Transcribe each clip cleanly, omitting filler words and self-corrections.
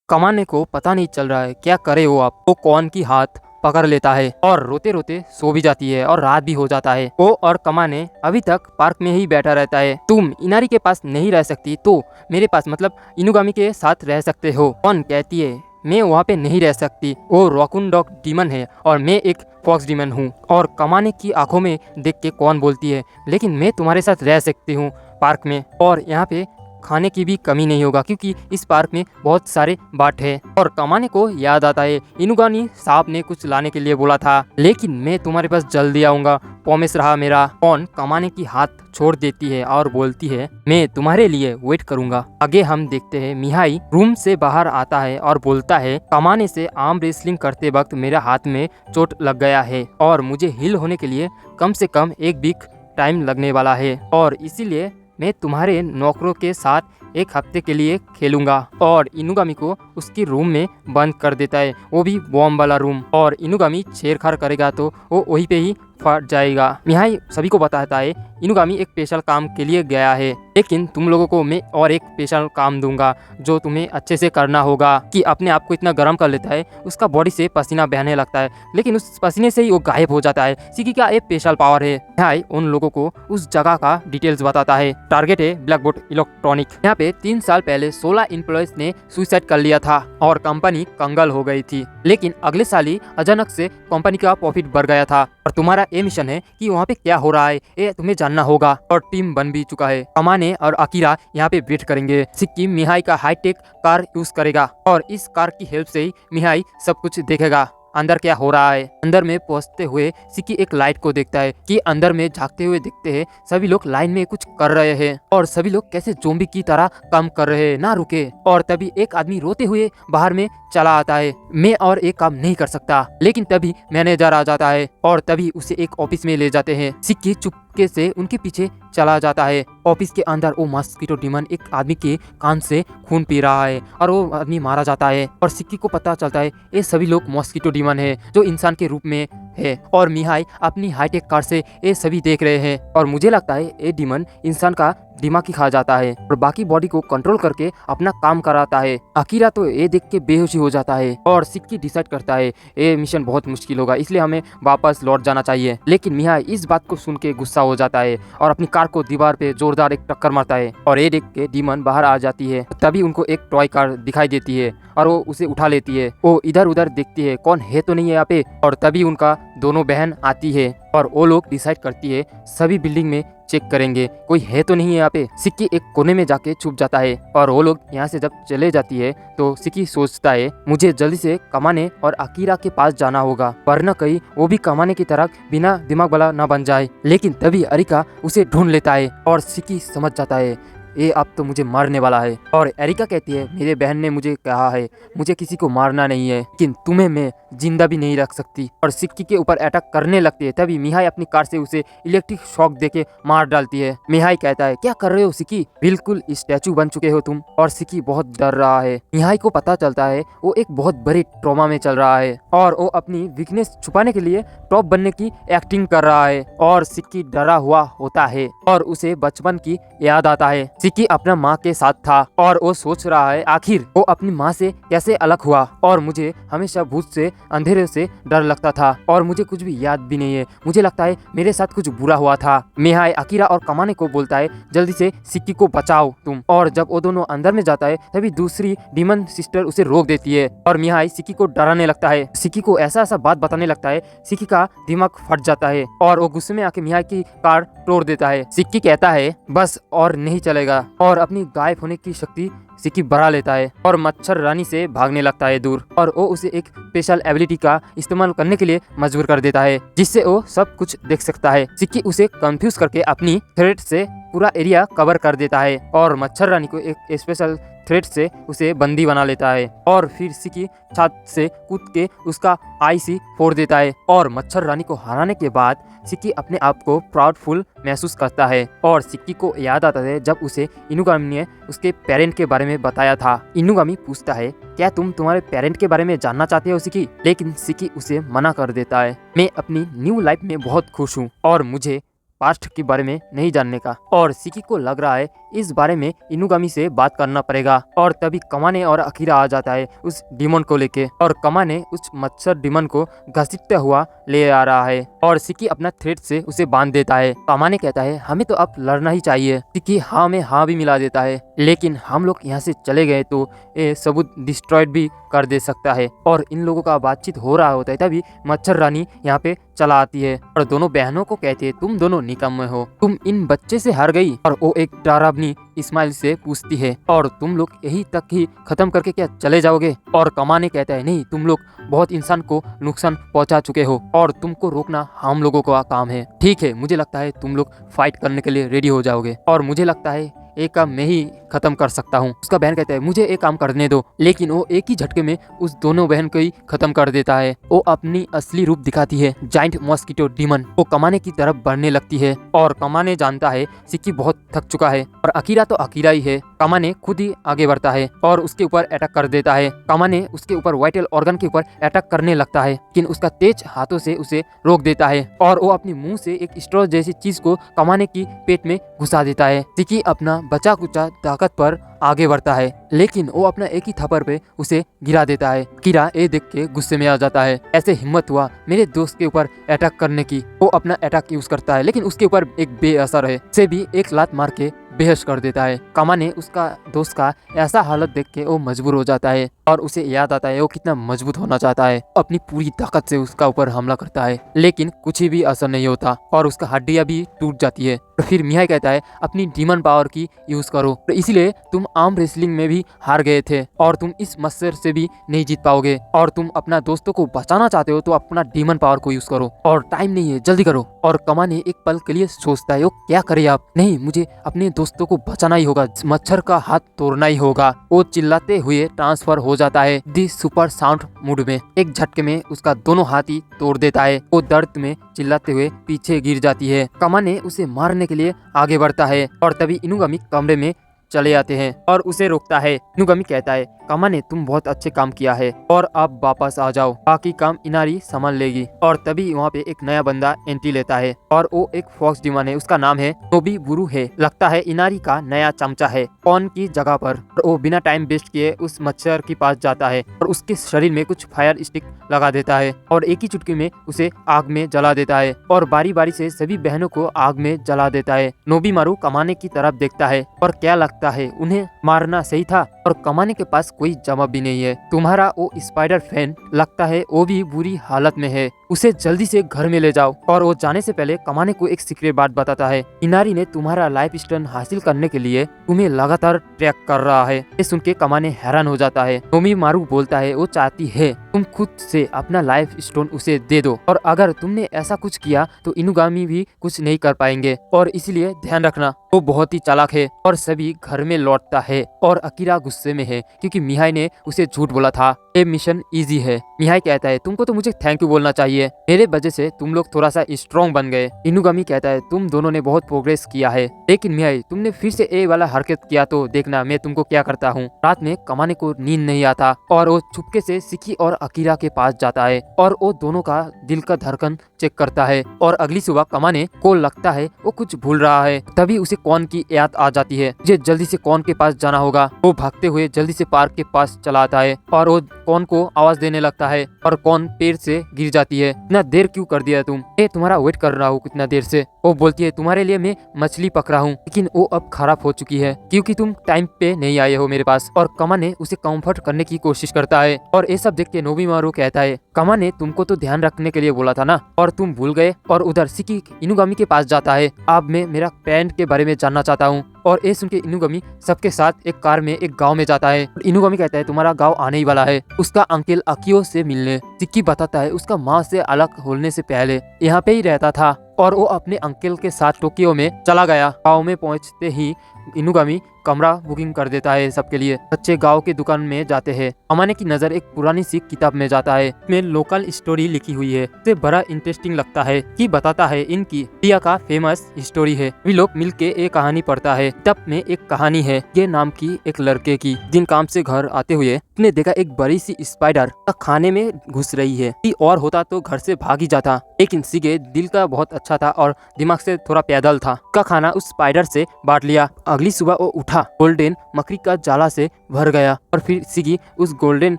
कमाने को पता नहीं चल रहा है क्या करे वो। आप वो कौन की हाथ पकड़ लेता है और रोते रोते सो भी जाती है और रात भी हो जाता है। वो और कमाने अभी तक पार्क में ही बैठा रहता है। तुम इनारी के पास नहीं रह सकती तो मेरे पास मतलब इनुगामी के साथ रह सकते हो। कौन कहती है मैं वहाँ पे नहीं रह सकती। वो रॉकुन डॉग डीमन है और मैं एक फॉक्स डीमन हूँ। और कमाने की आंखों में देख के कौन बोलती है लेकिन मैं तुम्हारे साथ रह सकती हूँ पार्क में, और यहाँ पे खाने की भी कमी नहीं होगा क्योंकि इस पार्क में बहुत सारे बाट है। और कमाने को याद आता है इनुगानी साहब ने कुछ लाने के लिए बोला था लेकिन मैं तुम्हारे पास जल्दी आऊंगा, प्रॉमिस रहा मेरा। कौन कमाने की हाथ छोड़ देती है और बोलती है मैं तुम्हारे लिए वेट करूंगा। आगे हम देखते हैं मिहाई रूम से बाहर आता है और बोलता है कमाने से आर्म रेसलिंग करते वक्त मेरे हाथ में चोट लग गया है और मुझे हील होने के लिए कम से कम 1 वीक टाइम लगने वाला है और इसीलिए मैं तुम्हारे नौकरों के साथ 1 हफ्ते के लिए खेलूंगा। और इनुगामी को उसकी रूम में बंद कर देता है, वो भी बॉम्ब वाला रूम। और इनुगामी छेड़छाड़ करेगा तो वो वहीं पे ही फट जाएगा। मिहाई सभी को बताता है इनुगामी एक स्पेशल काम के लिए गया है लेकिन तुम लोगों को मैं और एक स्पेशल काम दूंगा जो तुम्हें अच्छे से करना होगा। कि अपने आप को इतना गर्म कर लेता है उसका बॉडी से पसीना बहने लगता है लेकिन उस पसीने से ही वो गायब हो जाता है। सिकी का एक स्पेशल पावर है। मिहाई उन लोगों को उस जगह का डिटेल्स बताता है। टारगेट है ब्लैकबोर्ड इलेक्ट्रॉनिक। यहाँ पे 3 साल पहले 16 एम्प्लॉयज ने सुसाइड कर लिया था और कंपनी कंगाल हो गई थी लेकिन अगले साल ही अचानक से कंपनी का प्रॉफिट बढ़ गया था और तुम्हारा ये मिशन है कि वहाँ पे क्या हो रहा है ये तुम्हें जानना होगा। और टीम बन भी चुका है। कमाने और अकीरा यहाँ पे वेट करेंगे। सिक्की मिहाई का हाईटेक कार यूज करेगा और इस कार की हेल्प से ही मिहाई सब कुछ देखेगा अंदर क्या हो रहा है। अंदर में पहुंचते हुए सिक्की एक लाइट को देखता है कि अंदर में झांकते हुए दिखते हैं सभी लोग लाइन में कुछ कर रहे हैं और सभी लोग कैसे ज़ोंबी की तरह काम कर रहे हैं ना रुके। और तभी एक आदमी रोते हुए बाहर में चला आता है मैं और एक काम नहीं कर सकता। लेकिन तभी मैनेजर आ जाता है और तभी उसे एक ऑफिस में ले जाते हैं। सिक्की चुपके से उनके पीछे चला जाता है। ऑफिस के अंदर वो मॉस्किटो डीमन एक आदमी के कान से खून पी रहा है और वो आदमी मारा जाता है और सिक्की को पता चलता है ये सभी लोग मॉस्किटो डीमन है जो इंसान के रूप में है। और मिहाई अपनी हाईटेक कार से ये सभी देख रहे हैं और मुझे लगता है ये डीमन इंसान का दिमाग ही खा जाता है और बाकी बॉडी को कंट्रोल करके अपना काम कराता है। अकीरा तो ये देख के बेहोशी हो जाता है और सिक्की डिसाइड करता है ये मिशन बहुत मुश्किल होगा इसलिए हमें वापस लौट जाना चाहिए। लेकिन मिहाई इस बात को सुन के गुस्सा हो जाता है और अपनी कार को दीवार पे जोरदार एक टक्कर मारता है और ये देख के डीमन बाहर आ जाती है। तभी उनको एक टॉय कार दिखाई देती है और वो उसे उठा लेती है। वो इधर उधर देखती है कौन है तो नहीं है यहाँ पे। और तभी उनका दोनों बहन आती है और वो लोग डिसाइड करती है सभी बिल्डिंग में चेक करेंगे कोई है तो नहीं है यहाँ पे। सिक्की एक कोने में जाके छुप जाता है और वो लोग यहाँ से जब चले जाती है तो सिक्की सोचता है मुझे जल्दी से कमाने और अकीरा के पास जाना होगा वरना कहीं वो भी कमाने की तरह बिना दिमाग वाला न बन जाए। लेकिन तभी अरिका उसे ढूंढ लेता है और सिक्की समझ जाता है ये अब तो मुझे मारने वाला है। और एरिका कहती है मेरे बहन ने मुझे कहा है मुझे किसी को मारना नहीं है लेकिन तुम्हें मैं जिंदा भी नहीं रख सकती। और सिक्की के ऊपर अटैक करने लगती है। तभी मिहाई अपनी कार से उसे इलेक्ट्रिक शॉक देके मार डालती है। मिहाई कहता है क्या कर रहे हो सिक्की, बिल्कुल स्टैचू बन चुके हो तुम। और सिक्की बहुत डर रहा है। मिहाई को पता चलता है वो एक बहुत बड़े ट्रॉमा में चल रहा है और वो अपनी वीकनेस छुपाने के लिए टॉप बनने की एक्टिंग कर रहा है। और सिक्की डरा हुआ होता है और उसे बचपन की याद आता है। सिक्की अपना माँ के साथ था और वो सोच रहा है आखिर वो अपनी माँ से कैसे अलग हुआ। और मुझे हमेशा भूत से अंधेरे से डर लगता था और मुझे कुछ भी याद भी नहीं है, मुझे लगता है मेरे साथ कुछ बुरा हुआ था। मिहाई अकीरा और कमाने को बोलता है जल्दी से सिक्की को बचाओ तुम। और जब वो दोनों अंदर में जाता है तभी दूसरी डीमन सिस्टर उसे रोक देती है और मिहाई सिक्की को डराने लगता है। सिक्की को ऐसा ऐसा बात बताने लगता है सिक्की का दिमाग फट जाता है और वो गुस्से में आके मिहाई की कार तोड़ देता है। सिक्की कहता है बस और नहीं चलेगा और अपनी गायब होने की शक्ति सिक्की बढ़ा लेता है और मच्छर रानी से भागने लगता है दूर। और वो उसे एक स्पेशल एबिलिटी का इस्तेमाल करने के लिए मजबूर कर देता है जिससे वो सब कुछ देख सकता है। सिक्की उसे कंफ्यूज करके अपनी थ्रेड से पूरा एरिया कवर कर देता है और मच्छर रानी को एक स्पेशल थ्रेड से उसे बंदी बना लेता है। और फिर सिक्की छत से कूद के उसका आईसी फोड़ देता है और मच्छर रानी को हराने के बाद सिक्की अपने आप को प्राउडफुल महसूस करता है। और सिक्की को याद आता है जब उसे इनुगामी ने उसके पेरेंट के बारे में बताया था। इनुगामी पूछता है क्या तुम तुम्हारे पेरेंट के बारे में जानना चाहते हो सिक्की, लेकिन सिक्की उसे मना कर देता है मैं अपनी न्यू लाइफ में बहुत खुश हूँ और मुझे पास्ट के बारे में नहीं जानने का। और सिक्की को लग रहा है इस बारे में इनुगामी से बात करना पड़ेगा। और तभी कमाने और अकीरा आ जाता है उस डिमन को लेके, और कमाने उस मच्छर डिमन को घसीटता हुआ ले आ रहा है और सिकी अपना थ्रेड से उसे बांध देता है। कमाने कहता है हमें तो अब लड़ना ही चाहिए। सिकी हाँ में हाँ भी मिला देता है, लेकिन हम लोग यहाँ से चले गए तो ये सबूत डिस्ट्रॉयड भी कर दे सकता है। और इन लोगों का बातचीत हो रहा होता है तभी मच्छर रानी यहाँ पे चला आती है और दोनों बहनों को कहती है तुम दोनों निकम्मे हो, तुम इन बच्चे से हार गई। और वो एक डरावनी इस्माइल से पूछती है और तुम लोग यही तक ही खत्म करके क्या चले जाओगे। और कमाने कहता है नहीं, तुम लोग बहुत इंसान को नुकसान पहुंचा चुके हो और तुमको रोकना हम लोगों का काम है। ठीक है, मुझे लगता है तुम लोग फाइट करने के लिए रेडी हो जाओगे और मुझे लगता है एक काम मैं ही खत्म कर सकता हूँ। उसका बहन कहता है मुझे एक काम करने दो, लेकिन वो एक ही झटके में उस दोनों बहन को ही खत्म कर देता है। वो अपनी असली रूप दिखाती है, जाइंट मॉस्किटो डीमन। वो कमाने की तरफ बढ़ने लगती है और कमाने जानता है सिकी बहुत थक चुका है और अकीरा तो अकीरा ही है। कमाने खुद ही आगे बढ़ता है और उसके ऊपर अटैक कर देता है। कमाने उसके ऊपर वाइटल ऑर्गन के ऊपर अटैक करने लगता है, लेकिन उसका तेज हाथों से उसे रोक देता है और वो अपनी मुंह से एक स्ट्रॉ जैसी चीज को कमाने की पेट में घुसा देता है। सिकी अपना बचा कुचा ताकत पर आगे बढ़ता है, लेकिन वो अपना एक ही थप्पड़ पे उसे गिरा देता है। कीरा ये देख के गुस्से में आ जाता है, ऐसे हिम्मत हुआ मेरे दोस्त के ऊपर अटैक करने की। वो अपना अटैक यूज करता है, लेकिन उसके ऊपर एक बेअसर है, से भी एक लात मार के बेहोश कर देता है। कमाने उसका दोस्त का ऐसा हालत देख के वो मजबूर हो जाता है और उसे याद आता है वो कितना मजबूत होना चाहता है। अपनी पूरी ताकत से उसका ऊपर हमला करता है, लेकिन कुछ भी असर नहीं होता और उसका हड्डियां भी टूट जाती है। तो फिर मिहाई कहता है अपनी डीमन पावर की यूज करो, तो इसलिए तुम आर्म रेसलिंग में भी हार गए थे और तुम इस मत्सर से भी नहीं जीत पाओगे और तुम अपना दोस्तों को बचाना चाहते हो तो अपना डीमन पावर को यूज करो और टाइम नहीं है, जल्दी करो। और कमाने एक पल के लिए सोचता है वो क्या करे आप, नहीं मुझे अपने दोस्तों को बचाना ही होगा, मच्छर का हाथ तोड़ना ही होगा। वो चिल्लाते हुए ट्रांसफर हो जाता है दी सुपर साउंड मूड में। एक झटके में उसका दोनों हाथ ही तोड़ देता है। वो दर्द में चिल्लाते हुए पीछे गिर जाती है। कमाने उसे मारने के लिए आगे बढ़ता है और तभी इनुगामी कमरे में चले आते हैं और उसे रोकता है। इनुगामी कहता है कमाने तुम बहुत अच्छे काम किया है और अब वापस आ जाओ, बाकी काम इनारी संभाल लेगी। और तभी वहाँ पे एक नया बंदा एंट्री लेता है और वो एक फॉक्स डिमन है, उसका नाम है नोबीबुरु है। लगता है इनारी का नया चमचा है कौन की जगह पर। और वो बिना टाइम वेस्ट किए उस मच्छर के पास जाता है और उसके शरीर में कुछ फायर स्टिक लगा देता है और एक ही चुटकी में उसे आग में जला देता है और बारी बारी से सभी बहनों को आग में जला देता है। नोबीमारू कमाने की तरफ देखता है और क्या लगता है उन्हें मारना सही था और कमाने के पास कोई जवाब भी नहीं है। तुम्हारा वो स्पाइडर फ्रेंड लगता है वो भी बुरी हालत में है, उसे जल्दी से घर में ले जाओ। और वो जाने से पहले कमाने को एक सीक्रेट बात बताता है, इनारी ने तुम्हारा लाइफ स्टोन हासिल करने के लिए तुम्हें लगातार ट्रैक कर रहा है। ये सुन के कमाने हैरान हो जाता है। नोबीमारू बोलता है वो चाहती है तुम खुद से अपना लाइफ स्टोन उसे दे दो और अगर तुमने ऐसा कुछ किया तो इनुगामी भी कुछ नहीं कर पाएंगे और इसलिए ध्यान रखना। वो बहुत ही चालाक है और सभी घर में लौटता है और अकीरा गुस्से में है क्योंकि मिहाई ने उसे झूठ बोला था। ये मिशन इजी है। मिहाई कहता है तुमको तो मुझे थैंक यू बोलना चाहिए, मेरे वजह से तुम लोग थोड़ा सा स्ट्रॉन्ग बन गए। इनुगामी कहता है तुम दोनों ने बहुत प्रोग्रेस किया है, लेकिन मिहाई तुमने फिर से ए वाला हरकत किया तो देखना मैं तुमको क्या करता हूँ। रात में कमाने को नींद नहीं आता और वो चुपके से सिकी और अकीरा के पास जाता है और वो दोनों का दिल का धड़कन चेक करता है। और अगली सुबह कमाने को लगता है वो कुछ भूल रहा है, तभी उसे कौन की याद आ जाती है, मुझे जल्दी से कौन के पास जाना होगा। वो भागते हुए जल्दी से पार्क के पास चला आता है और वो कौन को आवाज देने लगता है और कौन पेड़ से गिर जाती है। इतना देर क्यों कर दिया तुम, तुम्हारा वेट कर रहा हूँ कितना देर से। वो बोलती है तुम्हारे लिए मैं मछली पकड़ा हूँ, लेकिन वो अब खराब हो चुकी है क्योंकि तुम टाइम पे नहीं आए हो मेरे पास। और कमाने उसे कंफर्ट करने की कोशिश करता है और ये सब देख के नोबीमारू कहता है कमाने तुमको तो ध्यान रखने के लिए बोला था ना और तुम भूल गए। और उधर सिकी इनुगामी के पास जाता है, अब मैं मेरा पैंट के बारे में जानना चाहता हूँ। और ये सुन के इनुगामी सबके साथ एक कार में एक गांव में जाता है। इनुगामी कहता है तुम्हारा गांव आने ही वाला है उसका अंकल अकियो से मिलने। सिक्की बताता है उसका माँ से अलग होने से पहले यहाँ पे ही रहता था और वो अपने अंकल के साथ टोक्यो में चला गया। गांव में पहुंचते ही इनुगामी कमरा बुकिंग कर देता है सबके लिए। बच्चे गांव की दुकान में जाते हैं। कमाने की नजर एक पुरानी सी किताब में जाता है, इसमें लोकल स्टोरी लिखी हुई है। इसे बड़ा इंटरेस्टिंग लगता है कि बताता है इनकी इंडिया का फेमस स्टोरी है। वे लोग मिलके एक कहानी पढ़ता है। किताब में एक कहानी है ये नाम की एक लड़के की, जिन काम से घर आते हुए उसने देखा एक बड़ी सी स्पाइडर खाने में घुस रही है। और होता तो घर से भाग ही जाता, लेकिन सिगे दिल का बहुत अच्छा था और दिमाग से थोड़ा पैदल था। का खाना उस स्पाइडर से बांट लिया। अगली सुबह वो उठा, गोल्डन मकड़ी का जाला से भर गया और फिर सिकी उस गोल्डन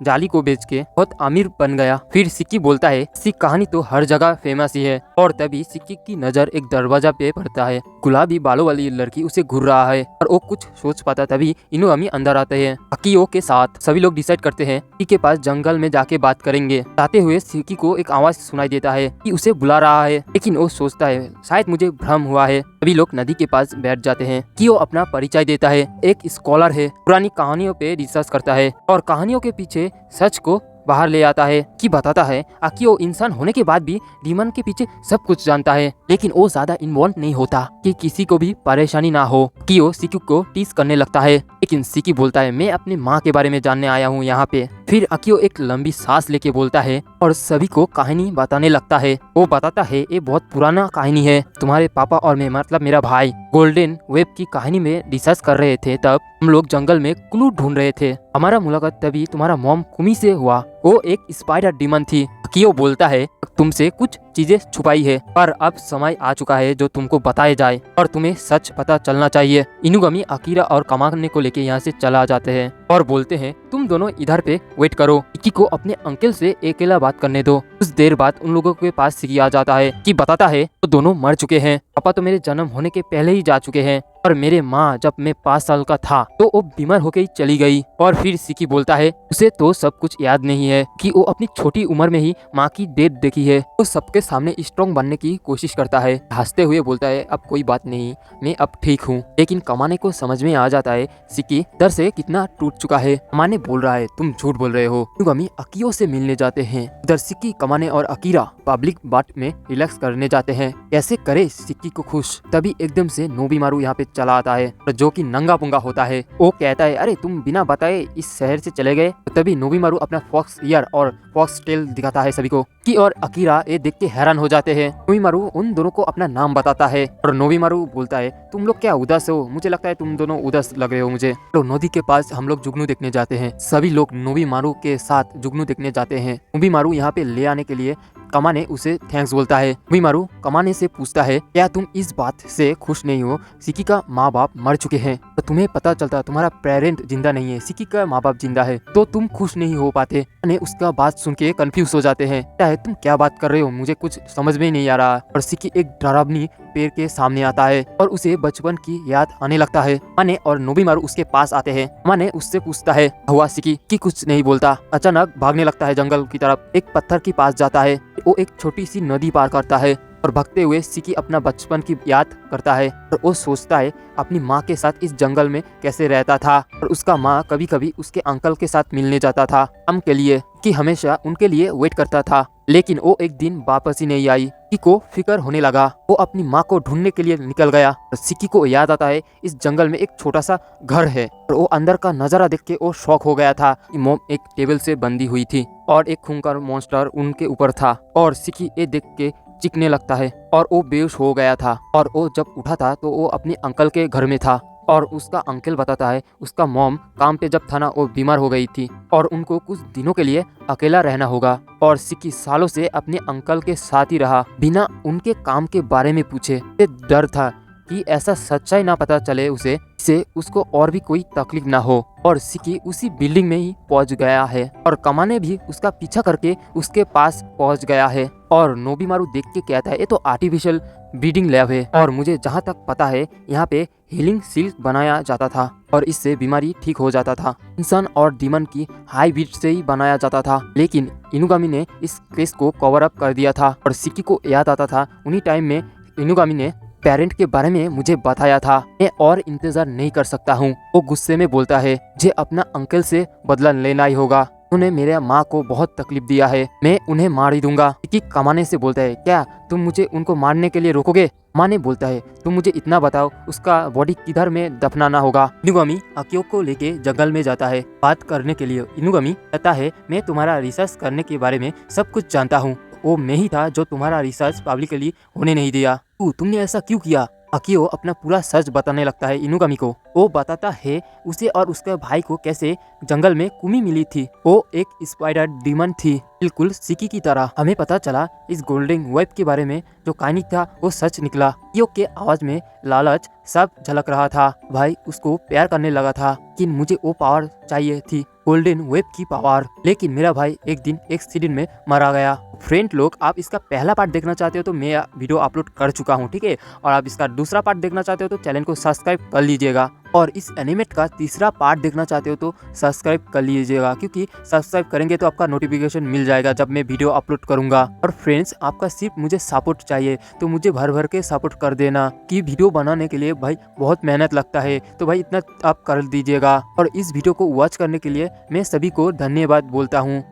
जाली को बेच के बहुत अमीर बन गया। फिर सिक्की बोलता है इसी कहानी तो हर जगह फेमस ही है। और तभी सिक्की की नजर एक दरवाजा पे पड़ता है। गुलाबी बालों वाली लड़की उसे घूर रहा है और वो कुछ सोच पाता तभी इनुगामी अंदर आते हैं। अकियो के साथ सभी लोग डिसाइड करते हैं सिक्की के पास जंगल में जाके बात करेंगे। जाते हुए सिक्की को एक आवाज सुनाई देता है कि उसे बुला रहा है, लेकिन वो सोचता है शायद मुझे भ्रम हुआ है। सभी लोग नदी के पास बैठ जाते हैं। कि वो अपना परिचय देता है, एक स्कॉलर है, पुरानी कहानियों पे रिसर्च करता है और कहानियों के पीछे सच को बाहर ले आता है। कि बताता है आकियो इंसान होने के बाद भी डीमन के पीछे सब कुछ जानता है, लेकिन वो ज्यादा इन्वॉल्व नहीं होता कि किसी को भी परेशानी ना हो। कियो सिक्की को टीज करने लगता है, लेकिन सिक्की बोलता है मैं अपनी माँ के बारे में जानने आया हूँ यहाँ पे। फिर अकियो एक लंबी सांस लेके बोलता है और सभी को कहानी बताने लगता है। वो बताता है ये बहुत पुराना कहानी है, तुम्हारे पापा और मैं मतलब मेरा भाई गोल्डन वेब की कहानी में रिसर्च कर रहे थे। तब हम लोग जंगल में क्लू ढूंढ रहे थे। हमारा मुलाकात तभी तुम्हारा मॉम कुमी से हुआ। वो एक स्पाइडर डीमन थी। कियो बोलता है तुमसे कुछ चीजें छुपाई है, पर अब समय आ चुका है जो तुमको बताए जाए और तुम्हें सच पता चलना चाहिए। इनुगामी अकीरा और कमाने को लेके यहाँ से चला जाते हैं और बोलते हैं तुम दोनों इधर पे वेट करो, सिक्की को अपने अंकल से अकेला बात करने दो। कुछ देर बाद उन लोगों के पास सिक्की आ जाता है कि बताता है तो दोनों मर चुके हैं। पापा तो मेरे जन्म होने के पहले ही जा चुके हैं और मेरे माँ जब मैं 5 साल का था तो वो बीमार होकर ही चली गई। और फिर सिक्की बोलता है उसे तो सब कुछ याद नहीं है कि वो अपनी छोटी उम्र में ही माँ की डेथ देखी है। वो सबके सामने स्ट्रॉन्ग बनने की कोशिश करता है, हंसते हुए बोलता है अब कोई बात नहीं, मैं अब ठीक हूँ। लेकिन कमाने को समझ में आ जाता है सिक्की डर से कितना टूट चुका है। कमाने बोल रहा है तुम झूठ बोल रहे हो। इनुगामी अकियो से मिलने जाते हैं। उधर सिक्की, कमाने और अकीरा पब्लिक बात में रिलैक्स करने जाते हैं, कैसे करे सिक्की को खुश। तभी एकदम से नोबीमारू यहाँ पे चला आता है जो कि नंगा पुंगा होता है। वो कहता है अरे तुम बिना बताए इस शहर से चले गए। तभी नोबीमारू अपना फॉक्स ईयर और फॉक्स टेल दिखाता है सभी को। की और अकीरा ये देख के हैरान हो जाते हैं। नोबीमारू उन दोनों को अपना नाम बताता है और नोबीमारू बोलता है तुम लोग क्या उदास हो, मुझे लगता है तुम दोनों उदास लग रहे हो मुझे। तो नदी के पास हम लोग जुगनू देखने जाते हैं। सभी लोग नोबीमारू के साथ जुगनू देखने जाते हैं। नोबीमारू यहाँ पे ले आने के लिए कमाने उसे थैंक्स बोलता है। नोबीमारू कमाने से पूछता है क्या तुम इस बात से खुश नहीं हो सिक्की का माँ बाप मर चुके हैं, तो तुम्हें पता चलता तुम्हारा पेरेंट जिंदा नहीं है, सिक्की का माँ बाप जिंदा है, तो तुम खुश नहीं हो पाते। ने उसका बात सुन के कंफ्यूज हो जाते हैं, क्या है तुम क्या बात कर रहे हो, मुझे कुछ समझ में नहीं आ रहा। और सिक्की एक डरावनी पेड़ के सामने आता है और उसे बचपन की याद आने लगता है। माने और नोबीमारू उसके पास आते हैं। माने उससे पूछता है हुआ सिक्की की कुछ नहीं बोलता। अचानक भागने लगता है जंगल की तरफ, एक पत्थर के पास जाता है। वो एक छोटी सी नदी पार करता है और भागते हुए सिक्की अपना बचपन की याद करता है और वो सोचता है अपनी माँ के साथ इस जंगल में कैसे रहता था और उसका माँ कभी कभी उसके अंकल के साथ मिलने जाता था काम के लिए, कि हमेशा उनके लिए वेट करता था, लेकिन वो एक दिन वापस ही नहीं आई। सिक्की को फिक्र होने लगा, वो अपनी माँ को ढूंढने के लिए निकल गया। और सिक्की को याद आता है इस जंगल में एक छोटा सा घर है और वो अंदर का नजारा देख के वो शॉक हो गया था। मॉम एक टेबल से बंधी हुई थी और एक खूंखार मॉन्स्टर उनके ऊपर था और सिक्की ये देख के चीखने लगता है और वो बेहोश हो गया था। और वो जब उठा था तो वो अपने अंकल के घर में था और उसका अंकल बताता है उसका मॉम काम पे जब था ना वो बीमार हो गई थी और उनको कुछ दिनों के लिए अकेला रहना होगा। और सिक्की सालों से अपने अंकल के साथ ही रहा बिना उनके काम के बारे में पूछे। ये डर था कि ऐसा सच्चाई ना पता चले उसे, इससे उसको और भी कोई तकलीफ ना हो। और सिक्की उसी बिल्डिंग में ही पहुंच गया है और कमाने भी उसका पीछा करके उसके पास पहुंच गया है। और नोबीमारू देख के कहता है ये तो आर्टिफिशियल ब्रीडिंग लैब है और मुझे जहाँ तक पता है यहाँ पे हीलिंग सिल्क बनाया जाता था और इससे बीमारी ठीक हो जाता था। इंसान और डीमन की हाइब्रिड से ही बनाया जाता था, लेकिन इनुगामी ने इस केस को कवर अप कर दिया था। और सिक्की को याद आता था उन्हीं टाइम में इनुगामी ने पेरेंट के बारे में मुझे बताया था, मैं और इंतजार नहीं कर सकता हूँ। वो गुस्से में बोलता है मुझे अपना अंकल से बदला लेना ही होगा, उन्होंने मेरे माँ को बहुत तकलीफ दिया है, मैं उन्हें मार ही दूंगा। सिक्की कमाने से बोलता है क्या तुम मुझे उनको मारने के लिए रोकोगे। माँ ने बोलता है तुम मुझे इतना बताओ उसका बॉडी किधर में दफनाना होगा। इनुगामी अकियो को लेके जंगल में जाता है बात करने के लिए। इनुगामी कहता है मैं तुम्हारा रिसर्च करने के बारे में सब कुछ जानता हूँ, वो मैं ही था जो तुम्हारा रिसर्च पब्लिकली होने नहीं दिया, तुमने ऐसा क्यों किया। अकियो अपना पूरा सच बताने लगता है इनुगामी को। वो बताता है उसे और उसके भाई को कैसे जंगल में कुमी मिली थी। वो एक स्पाइडर डीमन थी बिल्कुल सिक्की की तरह। हमें पता चला इस गोल्डन वेब के बारे में जो कहानी था वो सच निकला। कियो के आवाज में लालच सब झलक रहा था। भाई उसको प्यार करने लगा था कि मुझे वो पावर चाहिए थी, गोल्डन वेब की पावर। लेकिन मेरा भाई एक दिन एक्सीडेंट में मारा गया। फ्रेंड लोग, आप इसका पहला पार्ट देखना चाहते हो तो मैं वीडियो अपलोड कर चुका हूँ, ठीक है। और आप इसका दूसरा पार्ट देखना चाहते हो तो चैनल को सब्सक्राइब कर लीजिएगा। और इस एनिमेट का तीसरा पार्ट देखना चाहते हो तो सब्सक्राइब कर लीजिएगा, क्योंकि सब्सक्राइब करेंगे तो आपका नोटिफिकेशन मिल जाएगा जब मैं वीडियो अपलोड करूंगा। और फ्रेंड्स, आपका सिर्फ मुझे सपोर्ट चाहिए, तो मुझे भर भर के सपोर्ट कर देना कि वीडियो बनाने के लिए भाई बहुत मेहनत लगता है, तो भाई इतना आप कर दीजिएगा। और इस वीडियो को वॉच करने के लिए मैं सभी को धन्यवाद बोलता हूँ।